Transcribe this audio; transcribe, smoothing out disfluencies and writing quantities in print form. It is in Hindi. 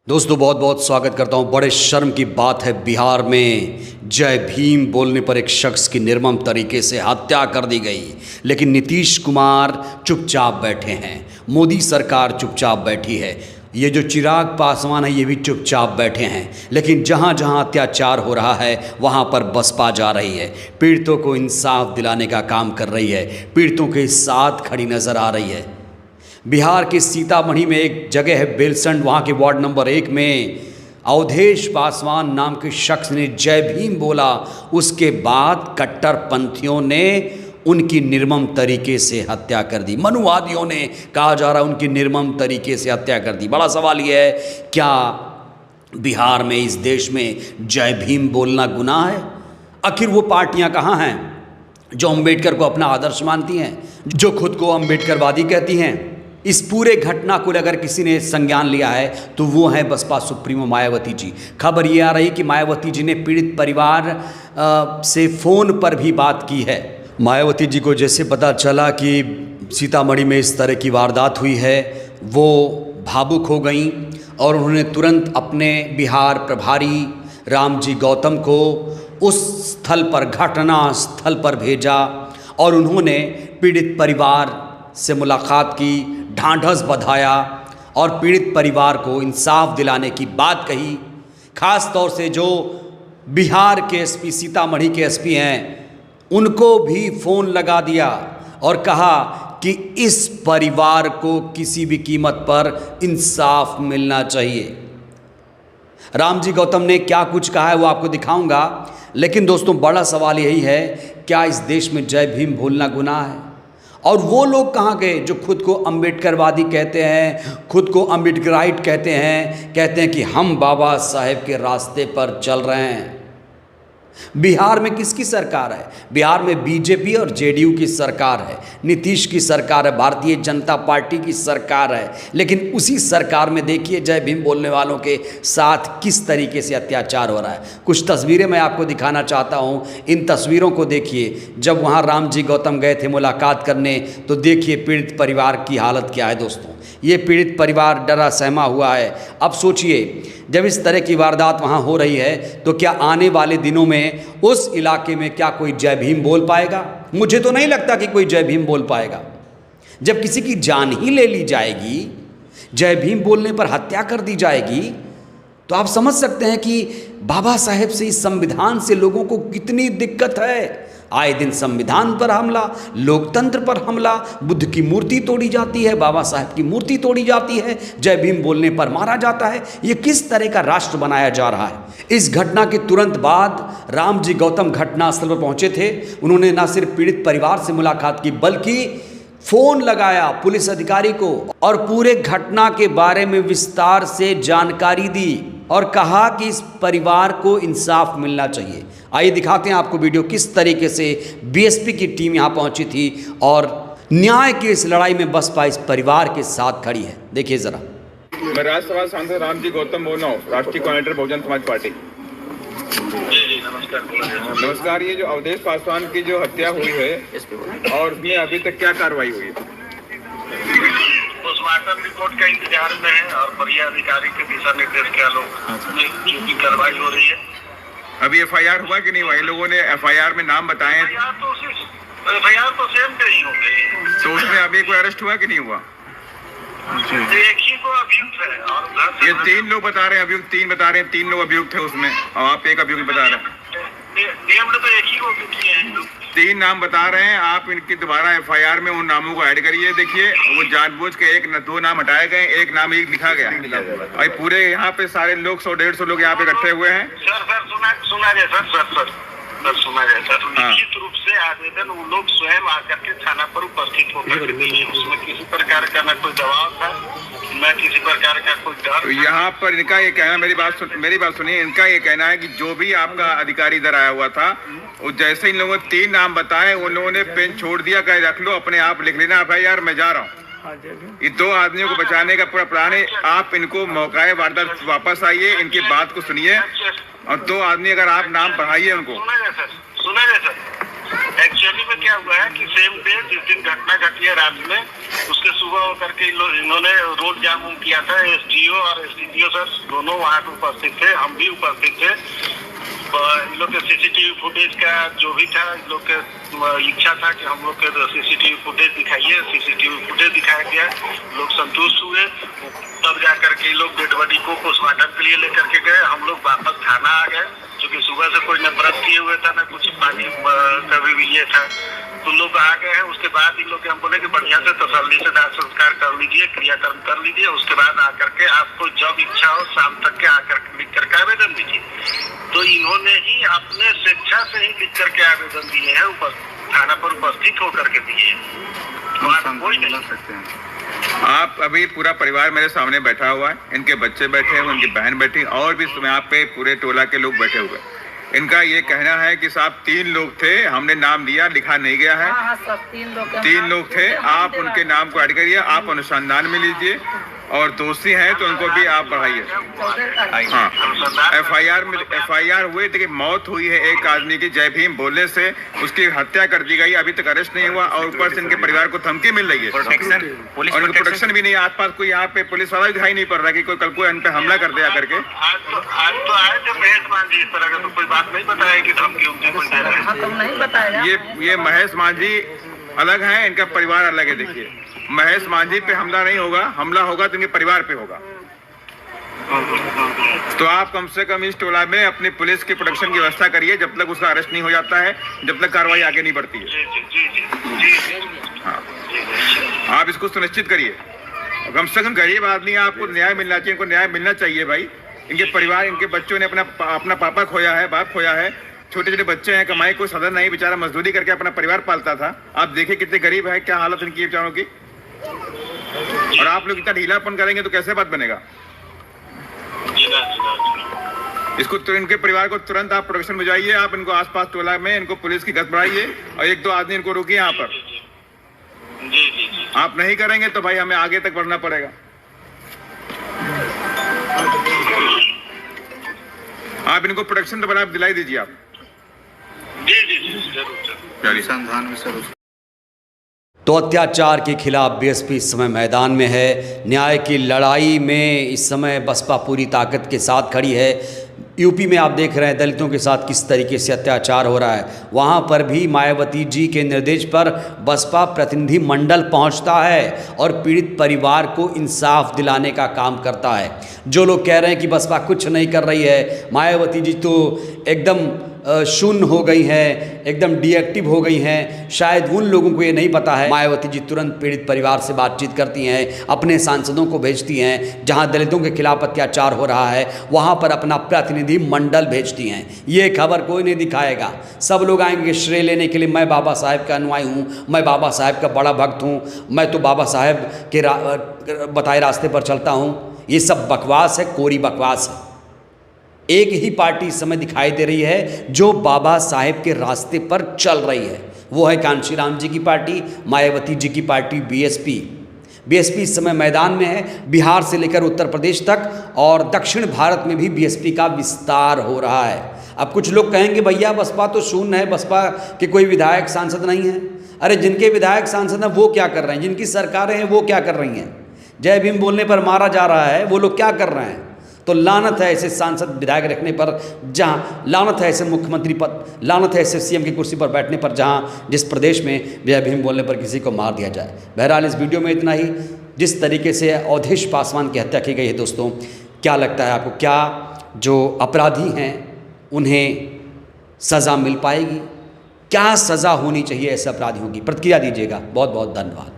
दोस्तों बहुत बहुत स्वागत करता हूं। बड़े शर्म की बात है, बिहार में जय भीम बोलने पर एक शख्स की निर्मम तरीके से हत्या कर दी गई, लेकिन नीतीश कुमार चुपचाप बैठे हैं, मोदी सरकार चुपचाप बैठी है, ये जो चिराग पासवान है ये भी चुपचाप बैठे हैं। लेकिन जहां जहां अत्याचार हो रहा है वहां पर बसपा जा रही है, पीड़ितों को इंसाफ दिलाने का काम कर रही है, पीड़ितों के साथ खड़ी नज़र आ रही है। बिहार के सीतामढ़ी में एक जगह है बेलसंड, वहाँ के वार्ड नंबर 1 में अवधेश पासवान नाम के शख्स ने जय भीम बोला। उसके बाद कट्टरपंथियों ने उनकी निर्मम तरीके से हत्या कर दी। मनुवादियों ने, कहा जा रहा है, उनकी निर्मम तरीके से हत्या कर दी। बड़ा सवाल यह है, क्या बिहार में, इस देश में जय भीम बोलना गुनाह है? आखिर वो पार्टियां कहाँ हैं जो अम्बेडकर को अपना आदर्श मानती हैं, जो खुद को अम्बेडकरवादी कहती हैं? इस पूरे घटना को अगर किसी ने संज्ञान लिया है तो वो है बसपा सुप्रीमो मायावती जी। खबर ये आ रही कि मायावती जी ने पीड़ित परिवार से फ़ोन पर भी बात की है। मायावती जी को जैसे पता चला कि सीतामढ़ी में इस तरह की वारदात हुई है, वो भावुक हो गईं और उन्होंने तुरंत अपने बिहार प्रभारी रामजी गौतम को उस स्थल पर, घटना स्थल पर भेजा और उन्होंने पीड़ित परिवार से मुलाकात की, ढांढस बंधाया और पीड़ित परिवार को इंसाफ दिलाने की बात कही। ख़ास तौर से जो बिहार के एसपी, सीतामढ़ी के एसपी हैं, उनको भी फ़ोन लगा दिया और कहा कि इस परिवार को किसी भी कीमत पर इंसाफ मिलना चाहिए। रामजी गौतम ने क्या कुछ कहा है वो आपको दिखाऊंगा, लेकिन दोस्तों बड़ा सवाल यही है, क्या इस देश में जय भीम बोलना गुनाह है? और वो लोग कहाँ गए जो खुद को अम्बेडकरवादी कहते हैं, खुद को अम्बेडकराइट कहते हैं कि हम बाबा साहेब के रास्ते पर चल रहे हैं? बिहार में किसकी सरकार है? बिहार में बीजेपी और जेडीयू की सरकार है, नीतीश की सरकार है, भारतीय जनता पार्टी की सरकार है। लेकिन उसी सरकार में देखिए जय भीम बोलने वालों के साथ किस तरीके से अत्याचार हो रहा है। कुछ तस्वीरें मैं आपको दिखाना चाहता हूं। इन तस्वीरों को देखिए। जब वहां रामजी गौतम गए थे मुलाकात करने, तो देखिए पीड़ित परिवार की हालत क्या है। दोस्तों ये पीड़ित परिवार डरा सहमा हुआ है। अब सोचिए, जब इस तरह की वारदात वहाँ हो रही है तो क्या आने वाले दिनों में उस इलाके में क्या कोई जय भीम बोल पाएगा? मुझे तो नहीं लगता कि कोई जय भीम बोल पाएगा। जब किसी की जान ही ले ली जाएगी, जय भीम बोलने पर हत्या कर दी जाएगी, तो आप समझ सकते हैं कि बाबा साहेब से, इस संविधान से लोगों को कितनी दिक्कत है। आए दिन संविधान पर हमला, लोकतंत्र पर हमला, बुद्ध की मूर्ति तोड़ी जाती है, बाबा साहेब की मूर्ति तोड़ी जाती है, जय भीम बोलने पर मारा जाता है। ये किस तरह का राष्ट्र बनाया जा रहा है? इस घटना के तुरंत बाद रामजी गौतम घटनास्थल पर पहुंचे थे। उन्होंने न सिर्फ पीड़ित परिवार से मुलाकात की, बल्कि फ़ोन लगाया पुलिस अधिकारी को और पूरे घटना के बारे में विस्तार से जानकारी दी और कहा कि इस परिवार को इंसाफ मिलना चाहिए। आइए दिखाते हैं आपको वीडियो, किस तरीके से बीएसपी की टीम यहाँ पहुँची थी और न्याय की इस लड़ाई में बसपा इस परिवार के साथ खड़ी है। देखिए ज़रा। मैं राज्यसभा सांसद रामजी गौतम बोल रहा हूँ, राष्ट्रीय कोऑर्डिनेटर बहुजन समाज पार्टी। नमस्कार। ये जो अवधेश पासवान की जो हत्या हुई है और उसमें अभी तक क्या कार्रवाई हुई है? पोस्टमार्टम रिपोर्ट का इंतजार में है और वरीय अधिकारी के दिशा निर्देश के आलोक जो भी कार्रवाई हो रही है। अभी एफआईआर हुआ कि नहीं हुआ? इन लोगों ने एफआईआर में नाम बताए, एफआईआर तो सेम पे ही हो गई, तो उसमें अभी कोई अरेस्ट हुआ कि नहीं हुआ? एक ही को अभियुक्त है और ये 3 लोग बता रहे हैं अभियुक्त, 3 बता रहे हैं, 3 लोग अभियुक्त है उसमें और आप एक अभियुक्त बता रहे हैं। तो एक ही को किए हैं, 3 नाम बता रहे हैं आप। इनकी दोबारा एफआईआर में उन नामों को ऐड करिए। देखिए वो जानबूझ के 2 नाम हटाए गए, एक नाम एक लिखा गया और पूरे यहाँ पे सारे लोग 100-150 लोग यहाँ पे इकट्ठे हुए हैं। सुना जाए सर, सुना जाए सर। लिखित रूप से आवेदन वो लोग स्वयं आकर के थाना पर उपस्थित होकर उसमें किसी प्रकार का न कोई दबाव था, न किसी प्रकार का कोई डर। तो यहाँ पर इनका ये कहना, मेरी बात सुनिए, इनका ये कहना है कि जो भी आपका अधिकारी इधर आया हुआ था, वो जैसे इन लोगों ने 3 नाम बताए, उन लोगों ने पेन छोड़ दिया, कह रख लो, अपने आप लिख लेना एफआईआर, मैं जा रहा हूँ। ये 2 आदमियों को बचाने का पूरा प्लान है। आप इनको मौकाए वारदात वापस आइए, इनकी बात को सुनिए और 2 आदमी अगर आप नाम बढ़ाइए उनको। सुना जाए सर। एक्चुअली में क्या हुआ है कि सेम डे जिस दिन घटना घटी है रात में, उसके सुबह होकर के इन्होंने रोड जाम किया था। एसडीओ और एसडीपीओ सर दोनों वहाँ पे उपस्थित थे, हम भी उपस्थित थे। इन लोग के सीसीटीवी फुटेज का जो भी था, इन लोग के इच्छा था कि हम लोग के सीसीटीवी फुटेज दिखाइए। सीसीटीवी फुटेज दिखाया गया, लोग संतुष्ट हुए। तब जाकर के लोग डेड बॉडी को पोस्टमार्टम के लिए लेकर के गए। हम लोग वापस थाना आ गए, क्योंकि सुबह से कोई न व्रत किए हुए था, न कुछ पानी कभी भी ये था, तो लोग आ गए हैं। उसके बाद इन लोग के हम बोले कि बढ़िया से तसल्ली से दाह संस्कार कर लीजिए, क्रियाकर्म कर लीजिए। उसके बाद आकर के आपको जब इच्छा हो शाम तक के आकर लिख करके आवेदन दीजिए। तो इन्होंने ही अपने स्वेच्छा से ही लिख करके आवेदन दिए हैं, थाना पर उपस्थित होकर के दिए। कोई नहीं सकते हैं। आप अभी पूरा परिवार मेरे सामने बैठा हुआ है, इनके बच्चे बैठे हुए, उनकी बहन बैठी, और भी यहाँ पे पूरे टोला के लोग बैठे हुए। इनका ये कहना है कि साहब 3 लोग थे, हमने नाम दिया, लिखा नहीं गया है। सब 3 लोग थे, आप उनके नाम को ऐड करिए, आप अनुसंधान में लीजिए, और दोषी हैं तो उनको भी आप बढ़ाइए। हाँ, एफआईआर हुई थी कि मौत हुई है एक आदमी की जय भीम बोलने से, उसकी हत्या कर दी गई, अभी तक अरेस्ट नहीं हुआ, और ऊपर से इनके परिवार को धमकी मिल रही है। और उनको प्रोटेक्शन भी नहीं है, आसपास कोई यहाँ पे पुलिस वाला भी दिखाई नहीं पड़ रहा कि कोई कल को इन पे हमला कर दिया करके। आज तो आए थे महेश मान जी, इस तरह का तो कोई बात नहीं बताया कि धमकी उनकी कोई दे रहा है। ये महेश मान जी अलग है, इनका परिवार अलग है। देखिए, महेश मांझी पे हमला नहीं होगा, हमला होगा तो इनके परिवार पे होगा। तो आप कम से कम इस टोला में अपनी पुलिस की प्रोटेक्शन की व्यवस्था करिए, जब तक उसका अरेस्ट नहीं हो जाता है, जब तक कार्रवाई आगे नहीं बढ़ती है। हाँ, आप इसको सुनिश्चित करिए। कम से कम गरीब आदमी, आपको न्याय मिलना चाहिए, इनको न्याय मिलना चाहिए भाई। इनके परिवार, इनके बच्चों ने अपना पापा खोया है, बाप खोया है, छोटे छोटे बच्चे हैं, कमाई कोई साधन नहीं, बेचारा मजदूरी करके अपना परिवार पालता था। आप देखिए कितने गरीब है, क्या हालत इनकी बेचारों की। और आप लोग इतना ढीलापन करेंगे तो कैसे बात बनेगा। इसको तो इनके परिवार को तुरंत आप प्रोटेक्शन भिजवाइए, आप इनको आसपास टोला में इनको पुलिस की गश्त बढ़ाइए, और 1-2 आदमी इनको रोकिए यहाँ पर। आप नहीं करेंगे तो भाई हमें आगे तक बढ़ना पड़ेगा। आप इनको प्रोटेक्शन तो बना दिलाई दीजिए आप। तो अत्याचार के खिलाफ बीएसपी इस समय मैदान में है। न्याय की लड़ाई में इस समय बसपा पूरी ताकत के साथ खड़ी है। यूपी में आप देख रहे हैं दलितों के साथ किस तरीके से अत्याचार हो रहा है। वहाँ पर भी मायावती जी के निर्देश पर बसपा प्रतिनिधि मंडल पहुँचता है और पीड़ित परिवार को इंसाफ दिलाने का काम करता है। जो लोग कह रहे हैं कि बसपा कुछ नहीं कर रही है, मायावती जी तो एकदम शून्य हो गई हैं, एकदम डीएक्टिव हो गई हैं, शायद उन लोगों को ये नहीं पता है। मायावती जी तुरंत पीड़ित परिवार से बातचीत करती हैं, अपने सांसदों को भेजती हैं, जहां दलितों के खिलाफ अत्याचार हो रहा है वहां पर अपना प्रतिनिधि मंडल भेजती हैं। ये खबर कोई नहीं दिखाएगा, सब लोग आएंगे श्रेय लेने के लिए, मैं बाबा साहेब का अनुयायी हूँ, मैं बाबा साहेब का बड़ा भक्त हूँ, मैं तो बाबा साहेब के बताए रास्ते पर चलता हूँ। ये सब बकवास है, कोरी बकवास है। एक ही पार्टी इस समय दिखाई दे रही है जो बाबा साहेब के रास्ते पर चल रही है, वो है कांशीराम जी की पार्टी, मायावती जी की पार्टी बीएसपी। बीएसपी इस समय मैदान में है, बिहार से लेकर उत्तर प्रदेश तक और दक्षिण भारत में भी बीएसपी का विस्तार हो रहा है। अब कुछ लोग कहेंगे भैया बसपा तो शून्य है, बसपा के कोई विधायक सांसद नहीं है। अरे जिनके विधायक सांसद हैं वो क्या कर रहे हैं, जिनकी सरकारें हैं वो क्या कर रही हैं। जय भीम बोलने पर मारा जा रहा है, वो लोग क्या कर रहे हैं। तो लानत है ऐसे सांसद विधायक रखने पर, जहाँ लानत है ऐसे मुख्यमंत्री पद, लानत है ऐसे सीएम की कुर्सी पर बैठने पर, जहाँ जिस प्रदेश में जय भीम बोलने पर किसी को मार दिया जाए। बहरहाल इस वीडियो में इतना ही। जिस तरीके से अवधेश पासवान की हत्या की गई है दोस्तों, क्या लगता है आपको, क्या जो अपराधी हैं उन्हें सज़ा मिल पाएगी? क्या सज़ा होनी चाहिए ऐसे अपराधियों की? प्रतिक्रिया दीजिएगा। बहुत बहुत धन्यवाद।